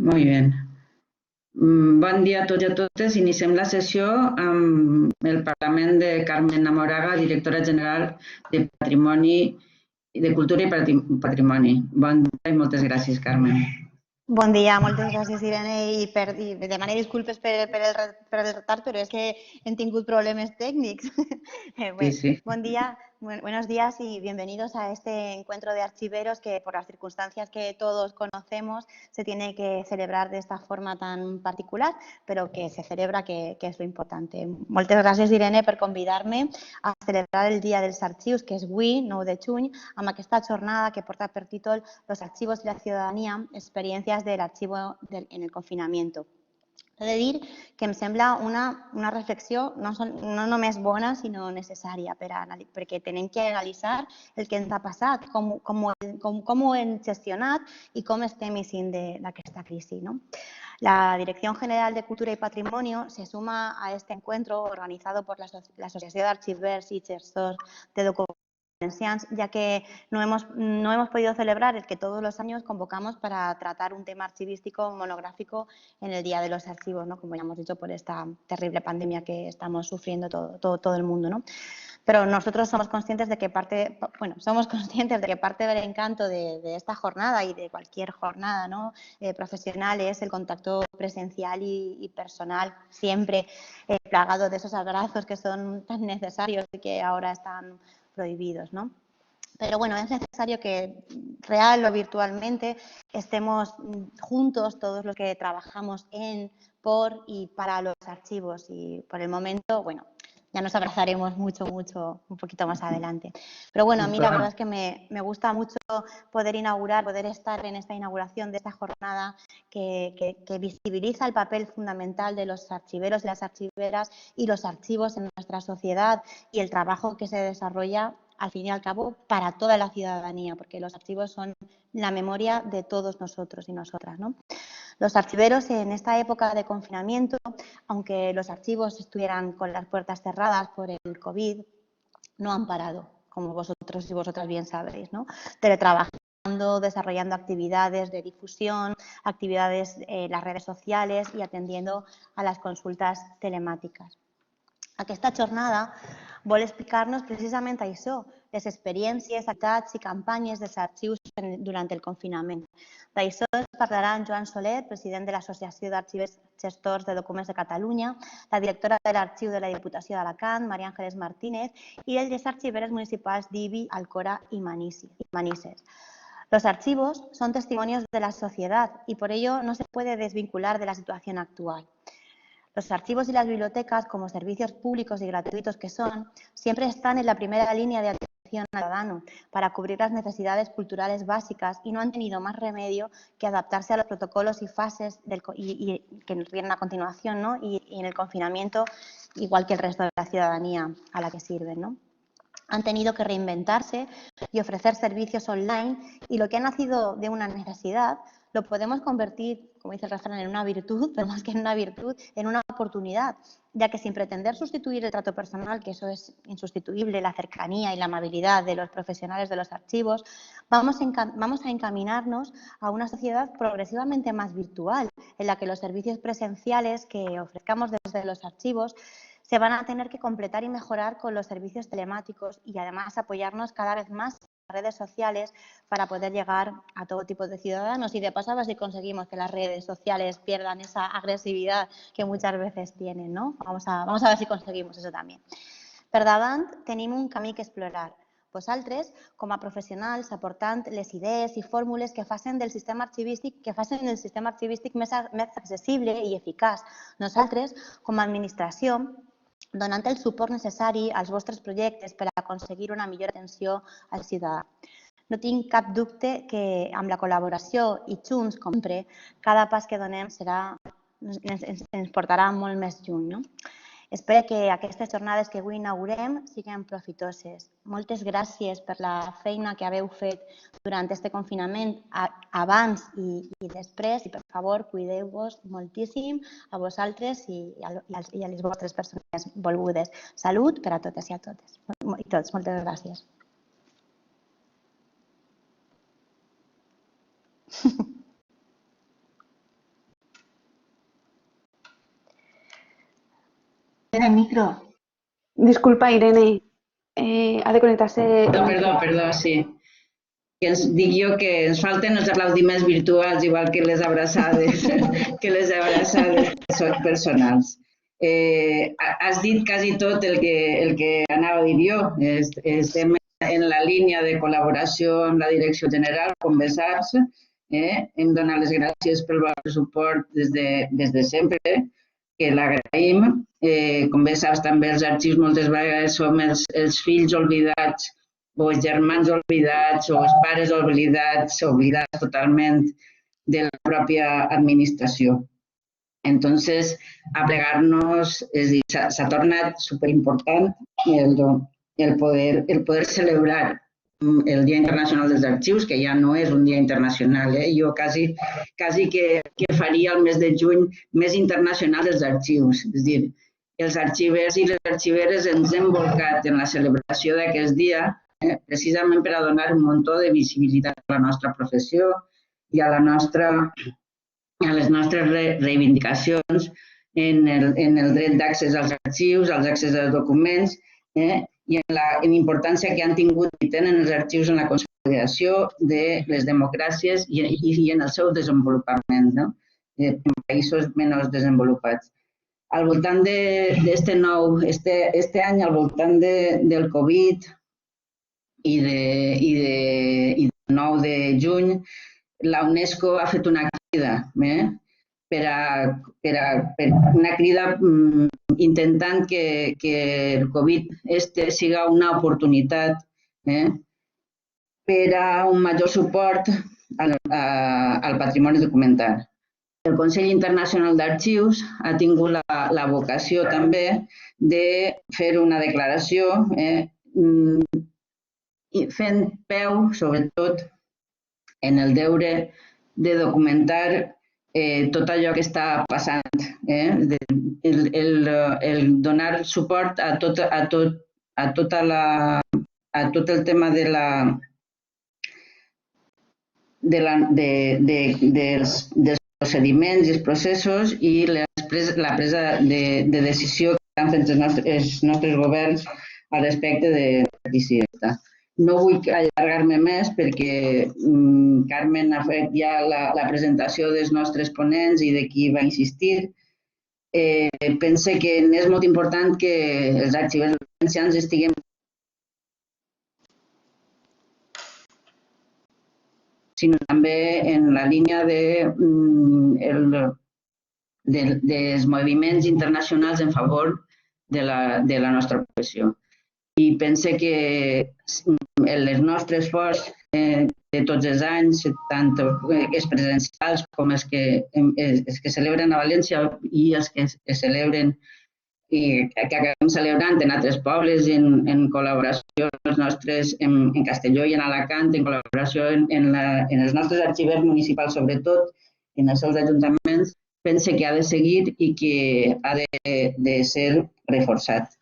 Molt bé. Bon dia a tots i a totes. Iniciem la sessió amb el Parlament de Carmen Amoraga, directora general de Patrimoni, de Cultura i Patrimoni. Bon dia i moltes gràcies, Carmen. Bon dia, moltes gràcies, Irene, i demano disculpes per el retard, però és que hem tingut problemes tècnics. Sí. Buen día, buenos días y bienvenidos a este encuentro de archiveros que por las circunstancias que todos conocemos se tiene que celebrar de esta forma tan particular, pero que se celebra, que és lo importante. Moltes gràcies, Irene, per convidar-me a celebrar el Dia dels Arxius, que és avui, 9 de juny, amb aquesta jornada que porta per títol Los archivos y la ciudadanía, experiencias del archivo en el confinamiento. He de dir que em sembla una reflexió no només bona, sinó necessària, perquè tenim que analitzar el que ens ha passat, com ho hem gestionat i com estem eixint d'aquesta crisi, ¿no? La Dirección General de Cultura y Patrimonio se suma a este encuentro organizado por la Asociación de Archivers y Gestors de Documentación, ya que no hemos podido celebrar el que todos los años convocamos para tratar un tema archivístico monográfico en el Día de los Archivos, ¿no? Como ya hemos dicho, por esta terrible pandemia que estamos sufriendo todo el mundo, ¿no? Pero nosotros somos conscientes de que parte del encanto de esta jornada y de cualquier jornada, ¿no? Profesional es el contacto presencial y personal, siempre plagado de esos abrazos que son tan necesarios y que ahora están prohibidos, ¿no? Pero bueno, es necesario que real o virtualmente estemos juntos todos los que trabajamos por y para los archivos, y por el momento, bueno, ya nos abrazaremos mucho, un poquito más adelante. Pero bueno, a mí la verdad es que me gusta mucho poder estar en esta inauguración de esta jornada que visibiliza el papel fundamental de los archiveros y las archiveras y los archivos en nuestra sociedad y el trabajo que se desarrolla al fin y al cabo para toda la ciudadanía, porque los archivos son la memoria de todos nosotros y nosotras, ¿no? Los archiveros en esta época de confinamiento, aunque los archivos estuvieran con las puertas cerradas por el COVID, no han parado, como vosotros y vosotras bien sabéis, ¿no? Teletrabajando, desarrollando actividades de difusión, actividades en las redes sociales y atendiendo a las consultas telemáticas. Aquesta jornada vol explicar-nos precisament això, les experiències, activitats i campanyes dels arxius durant el confinament. D'això ens parlarà en Joan Soler, president de l'Associació d'Arxivers Gestors de Documents de Catalunya, la directora de l'Arxiu de la Diputació d'Alacant, María Ángeles Martínez, y el de archiveres municipals d'Ibi, Alcora y Manises. Los archivos son testimonios de la sociedad y por ello no se puede desvincular de la situación actual. Los archivos y las bibliotecas, como servicios públicos y gratuitos que son, siempre están en la primera línea de atención al ciudadano para cubrir las necesidades culturales básicas y no han tenido más remedio que adaptarse a los protocolos y fases que nos vienen a continuación, ¿no? Y en el confinamiento, igual que el resto de la ciudadanía a la que sirven, ¿no? Han tenido que reinventarse y ofrecer servicios online, y lo que ha nacido de una necesidad lo podemos convertir, como dice el refrán, en una virtud, pero más que en una virtud, en una oportunidad, ya que sin pretender sustituir el trato personal, que eso es insustituible, la cercanía y la amabilidad de los profesionales de los archivos, vamos a encaminarnos a una sociedad progresivamente más virtual, en la que los servicios presenciales que ofrezcamos desde los archivos se van a tener que completar y mejorar con los servicios telemáticos y además apoyarnos cada vez más en las redes sociales para poder llegar a todo tipo de ciudadanos, y de paso a ver si conseguimos que las redes sociales pierdan esa agresividad que muchas veces tienen, ¿no? Vamos a ver si conseguimos eso també. Per davant tenim un camí que explorar. Vosaltres, com a professionals, aportant les idees i fórmules que facin el sistema arxivístic més accessible i eficaç. Nosaltres, com a administració, donant el suport necessari als vostres projectes per aconseguir una millor atenció al ciutadà. No tinc cap dubte que amb la col·laboració i junts, com sempre, cada pas que donem ens portarà molt més lluny, no? Espero que aquestes jornades que avui inaugurem siguin profitoses. Moltes gràcies per la feina que haveu fet durant aquest confinament, abans i després, i per favor, cuideu-vos moltíssim a vosaltres i a les vostres persones volgudes. Salut per a totes i a totes. I tots, moltes gràcies. el micro. Disculpa, Irene, ha de conectarse el micro. Perdó, sí. Que ens dic jo que ens falten els aplaudiments virtuals, igual que les abraçades, personals. Has dit quasi tot el que anava a dir jo. Estem en la línia de col·laboració amb la Direcció General, com bé saps. Hem donat les gràcies pel vostre suport des de sempre, que l'agraïm. Com bé saps, també els arxius moltes vegades som els fills oblidats o els germans oblidats o els pares oblidats totalment de la pròpia administració. Entonces, aplegar-nos, és dir, s'ha tornat superimportant el poder celebrar el Dia Internacional dels Arxius, que ja no és un dia internacional. Jo quasi que faria el mes de juny més internacional dels arxius. És a dir, els arxivers i les arxiveres ens hem volcat en la celebració d'aquest dia precisament per a donar un muntó de visibilitat a la nostra professió i a les nostres reivindicacions en el dret d'accés als arxius, als accés als documents i en la importància que han tingut i tenen els arxius en la consolidació de les democràcies i en el seu desenvolupament en països menys desenvolupats. Al voltant d'este any, al voltant del Covid i del 9 de juny, la UNESCO ha fet una crida una crida intentant que el Covid siga una oportunitat per a un major suport al patrimoni documental. El Consell Internacional d'Arxius ha tingut la vocació també de fer una declaració fent peu, sobretot, en el deure de documentar tot allò que està passant, el donar suport a tot el tema dels procediments i els processos i la presa de decisió que han fet els nostres governs al respecte de l'etiqueta. No vull allargar-me més perquè Carmen ha fet ja la presentació dels nostres ponents i de qui va insistir. Pense que és molt important que els arxivers valencians estiguem sinó també en la línia dels moviments internacionals en favor de la nostra professió. I pense que el nostre esforç de tots els anys, tant els presencials com els que celebren a València i els que es celebren i que acabem celebrant en altres pobles en col·laboració els nostres en Castelló i en Alacant, en col·laboració en els nostres arxivers municipals, sobretot en els seus ajuntaments, pense que ha de seguir i que ha de ser reforçat.